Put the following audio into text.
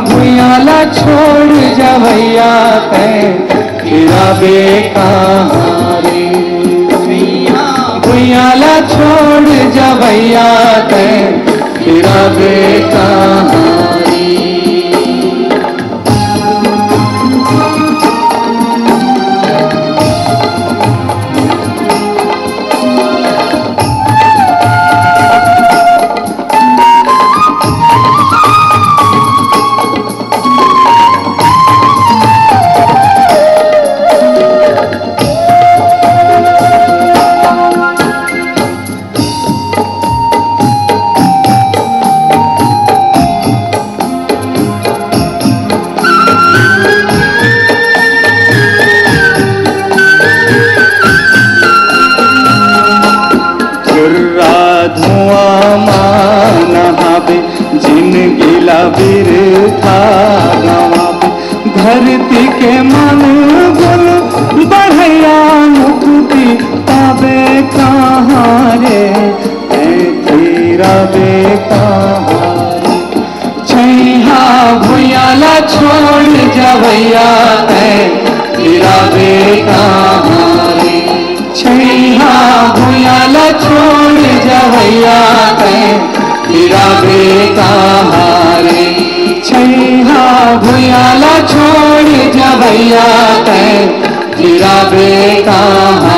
भुयाला छोड़ जवैया तेरा बेकहाँ रे। भुयाला छोड़ जवैया तेरा बेकहाँ रे। धुआं मानहावे जिन गिला बिरथा गवावे। धरती के मन गुल बढ़ैया मुक्ति पावे कहाँ रे तेरा बेकहाँ रे। छैया भुयाला छोड़ जवैया तेरा बेकहाँ रे। छैया भुयाला छोड़ जवैया तेरा बेकहाँ रे। छैया भुयाला छोड़ जवैया तेरा बेकहाँ